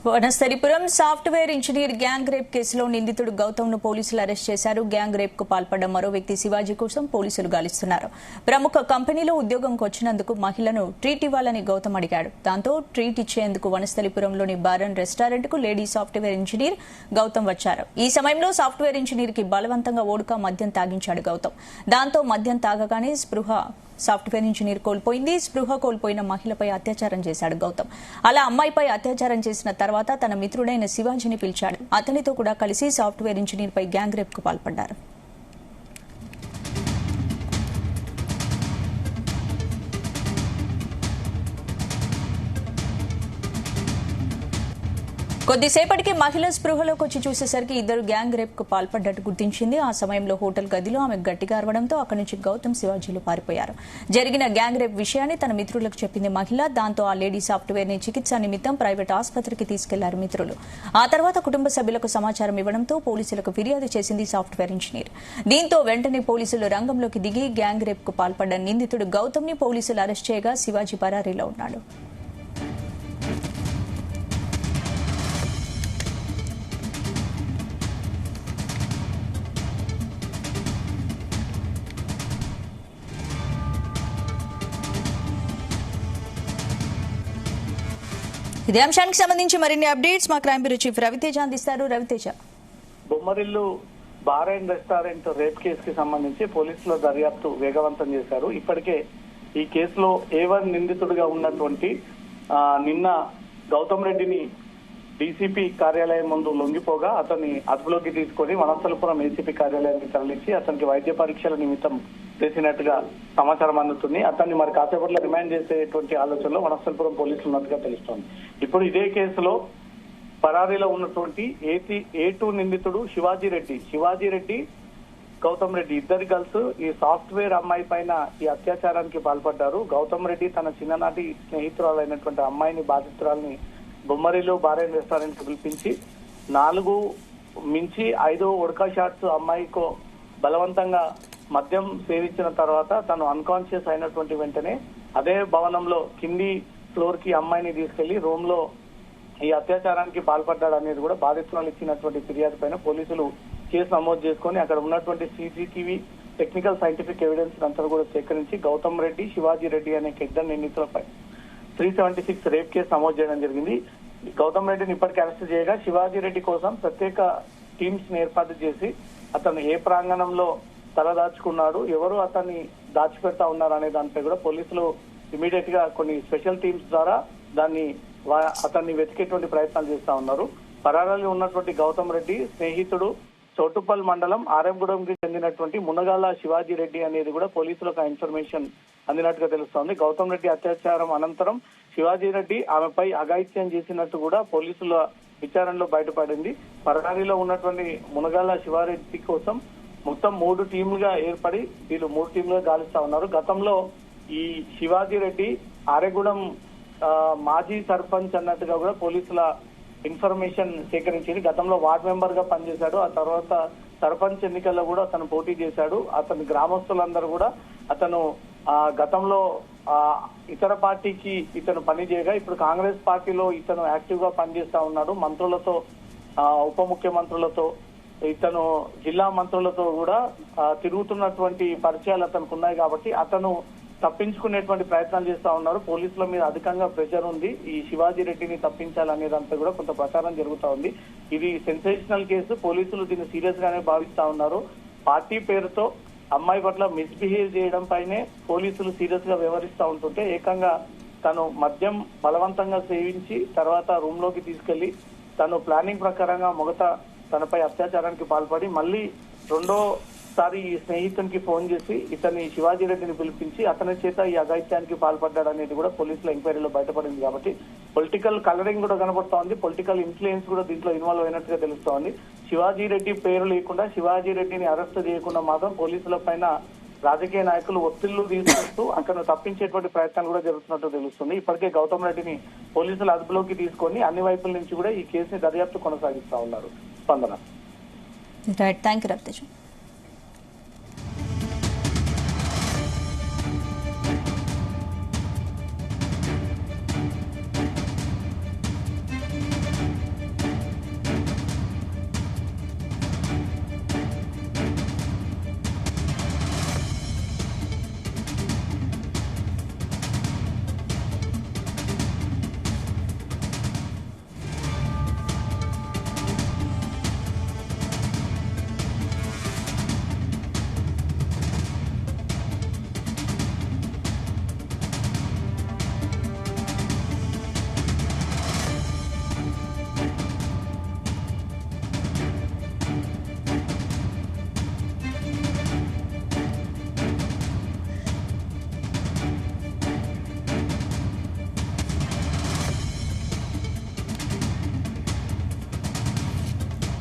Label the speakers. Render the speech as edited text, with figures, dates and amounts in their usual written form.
Speaker 1: Vanasthalipuram software engineer gang rape కేసులో నిందితుడు గౌతమ్ ను పోలీసులు అరెస్ట్ చేశారు. గ్యాంగ్ రేప్ కు పాల్పడ్డ మరో వ్యక్తి శివాజీ కోసం పోలీసులు గాలిస్తున్నారు. ప్రముఖ కంపెనీలో ఉద్యోగంకు వచ్చినందుకు మహిళను ట్రీట్ ఇవ్వాలని గౌతమ్ అడిగాడు. దాంతో ట్రీట్ ఇచ్చేందుకు వనస్థలిపురంలోని బారన్ రెస్టారెంట్ కు లేడీ సాఫ్ట్వేర్ ఇంజనీర్ గౌతమ్ వచ్చారు. ఈ సమయంలో సాఫ్ట్వేర్ ఇంజనీర్ కి బలవంతంగా వోడ్కా మద్యం తాగించాడు గౌతమ్. దాంతో మద్యం తాగగానే సాఫ్ట్వేర్ ఇంజనీర్ కోల్పోయింది. స్పృహ కోల్పోయిన మహిళపై అత్యాచారం చేశాడు గౌతమ్. అలా అమ్మాయిపై అత్యాచారం చేసిన తర్వాత తన మిత్రుడైన శివాజీని పిలిచాడు. అతనితో కూడా కలిసి సాఫ్ట్వేర్ ఇంజనీర్ పై గ్యాంగ్ రేప్ కు పాల్పడ్డారు. కొద్దిసేపటికి మహిళ స్పృహలోకి వచ్చి చూసేసరికి ఇద్దరు గ్యాంగ్ రేప్ కు పాల్పడ్డట్టు గుర్తించింది. ఆ సమయంలో హోటల్ గదిలో ఆమె గట్టిగా అరవడంతో అక్కడి నుంచి గౌతమ్, శివాజీలు పారిపోయారు. జరిగిన గ్యాంగ్ రేప్ విషయాన్ని తన మిత్రులకు చెప్పింది మహిళ. దాంతో ఆ లేడీ సాఫ్ట్వేర్ ని చికిత్స నిమిత్తం ప్రైవేట్ ఆసుపత్రికి తీసుకెళ్లారు మిత్రులు. ఆ తర్వాత కుటుంబ సభ్యులకు సమాచారం ఇవ్వడంతో పోలీసులకు ఫిర్యాదు చేసింది సాఫ్ట్వేర్ ఇంజనీర్. దీంతో వెంటనే పోలీసులు రంగంలోకి దిగి గ్యాంగ్ రేప్ కు పాల్పడ్డ నిందితుడు గౌతమ్ ని పోలీసులు అరెస్ట్ చేయగా శివాజీ పరారీలో ఉన్నాడు. ఇదే అంశానికి సంబంధించి మరిన్ని అప్డేట్స్ మా క్రైమ్ బ్యూరో చీఫ్ రవితేజ అందిస్తారు. Raviteja,
Speaker 2: Bommarillu bar and restaurant rape కేసుకి సంబంధించి పోలీసుల దర్యాప్తు వేగవంతం చేశారు. ఇప్పటికే ఈ కేసులో A1 నిందితుడిగా ఉన్నటువంటి నిన్న గౌతమ్ రెడ్డిని డీసీపీ కార్యాలయం ముందు లొంగిపోగా అతన్ని అదుపులోకి తీసుకొని వనస్థలిపురం ఏసీపీ కార్యాలయానికి తరలించి అతనికి వైద్య పరీక్షల నిమిత్తం చేసినట్టుగా సమాచారం అందుతుంది. అతన్ని మరి కాసేపట్లో రిమాండ్ చేసేటువంటి ఆలోచనలో వనస్థలిపురం పోలీసులు ఉన్నట్టుగా తెలుస్తోంది. ఇప్పుడు ఇదే కేసులో పరారీలో ఉన్నటువంటి A2 నిందితుడు శివాజీ రెడ్డి గౌతమ్ రెడ్డి ఇద్దరు కలిసి ఈ సాఫ్ట్వేర్ అమ్మాయి పైన ఈ అత్యాచారానికి పాల్పడ్డారు. గౌతమ్ రెడ్డి తన చిన్ననాటి స్నేహితురాలైనటువంటి అమ్మాయిని బాధితురాలని బొమ్మరిలో బార్ అండ్ రెస్టారెంట్ పిలిపించి 4 మించి 5 ఉడకా షాట్స్ అమ్మాయికు బలవంతంగా మద్యం సేవించిన తర్వాత తను అన్కాన్షియస్ అయినటువంటి వెంటనే అదే భవనంలో కింది ఫ్లోర్ కి అమ్మాయిని తీసుకెళ్లి రూమ్ లో ఈ అత్యాచారానికి పాల్పడ్డాడు అనేది కూడా బాధితురాలు ఇచ్చినటువంటి ఫిర్యాదు పైన పోలీసులు కేసు నమోదు చేసుకుని అక్కడ ఉన్నటువంటి CCTV టెక్నికల్ సైంటిఫిక్ ఎవిడెన్స్ అంతా కూడా సేకరించి గౌతమ్ రెడ్డి, శివాజీ రెడ్డి అనే ఇద్దరు నిందితులపై 376 రేప్ కేసు నమోదు చేయడం జరిగింది. గౌతమ్ రెడ్డిని ఇప్పటికే అరెస్ట్ చేయగా శివాజీ రెడ్డి కోసం ప్రత్యేక టీమ్స్ ని ఏర్పాటు చేసి అతను ఏ ప్రాంగణంలో తలదాచుకున్నాడు, ఎవరు అతన్ని దాచిపెడతా ఉన్నారు అనే దానిపై కూడా పోలీసులు ఇమీడియట్ గా కొన్ని స్పెషల్ టీమ్స్ ద్వారా అతన్ని వెతికేటువంటి ప్రయత్నాలు చేస్తా ఉన్నారు. పరారీలో ఉన్నటువంటి గౌతమ్ రెడ్డి స్నేహితుడు చౌటుప్పల్ మండలం ఆరంగూడెంకి చెందినటువంటి మునగాల శివాజీ రెడ్డి అనేది కూడా పోలీసులకు ఇన్ఫర్మేషన్ అందినట్టుగా తెలుస్తోంది. గౌతమ్ రెడ్డి అత్యాచారం అనంతరం శివాజీ రెడ్డి ఆమెపై అఘాయిత్యం చేసినట్టు కూడా పోలీసుల విచారణలో బయటపడింది. పరారీలో ఉన్నటువంటి మునగాల శివారెడ్డి కోసం మొత్తం 3 టీంలుగా ఏర్పడి వీళ్ళు 3 టీంలుగా గాలిస్తా ఉన్నారు. గతంలో ఈ శివాజీ రెడ్డి ఆరెగూడెం మాజీ సర్పంచ్ అన్నట్టుగా కూడా పోలీసుల ఇన్ఫర్మేషన్ సేకరించింది. గతంలో వార్డ్ మెంబర్ గా పనిచేశాడు. ఆ తర్వాత సర్పంచ్ ఎన్నికల్లో కూడా అతను పోటీ చేశాడు. అతని గ్రామస్తులందరూ కూడా అతను గతంలో ఇతర పార్టీకి ఇతను పనిచేయగా ఇప్పుడు కాంగ్రెస్ పార్టీలో ఇతను యాక్టివ్ గా పనిచేస్తా ఉన్నాడు. మంత్రులతో, ఉప ముఖ్యమంత్రులతో, ఇతను జిల్లా మంత్రులతో కూడా తిరుగుతున్నటువంటి పరిచయాలు అతనికి ఉన్నాయి కాబట్టి అతను తప్పించుకునేటువంటి ప్రయత్నాలు చేస్తా ఉన్నారు. పోలీసుల మీద అధికంగా ప్రెషర్ ఉంది. ఈ శివాజీ రెడ్డిని తప్పించాలనే దానిపై కూడా కొంత ప్రచారం జరుగుతా ఉంది. ఇది సెన్సేషనల్ కేసు. పోలీసులు దీన్ని సీరియస్ గానే భావిస్తా ఉన్నారు. పార్టీ పేరుతో అమ్మాయి పట్ల మిస్బిహేవ్ చేయడం పైనే పోలీసులు సీరియస్ గా వ్యవహరిస్తా ఉంటుంటే ఏకంగా తను మద్యం బలవంతంగా సేవించి తర్వాత రూమ్ లోకి తీసుకెళ్లి తను ప్లానింగ్ ప్రకారంగా మొదట తనపై అత్యాచారానికి పాల్పడి మళ్ళీ రెండోసారి ఈ స్నేహితునికి ఫోన్ చేసి ఇతని శివాజీ రెడ్డిని పిలిపించి అతని చేత ఈ అఘాయిత్యానికి పాల్పడ్డాడు అనేది కూడా పోలీసుల ఎంక్వైరీలో బయటపడింది. కాబట్టి పొలిటికల్ కలరింగ్ కూడా కనబడతా ఉంది. పొలిటికల్ ఇన్ఫ్లుయెన్స్ కూడా దీంట్లో ఇన్వాల్వ్ అయినట్టుగా తెలుస్తోంది. శివాజీ రెడ్డి పేరు లేకుండా శివాజీ రెడ్డిని అరెస్ట్ చేయకుండా మాత్రం పోలీసుల పైన రాజకీయ నాయకులు ఒత్తిళ్లు తీసుకొస్తూ అక్కడ తప్పించేటువంటి ప్రయత్నాలు కూడా జరుగుతున్నట్టు తెలుస్తుంది. ఇప్పటికే గౌతమ్ రెడ్డిని పోలీసులు అదుపులోకి తీసుకొని అన్ని వైపుల నుంచి కూడా ఈ కేసుని దర్యాప్తు కొనసాగిస్తా ఉన్నారు. స్పందన.
Speaker 1: Right, thank you Raviteja.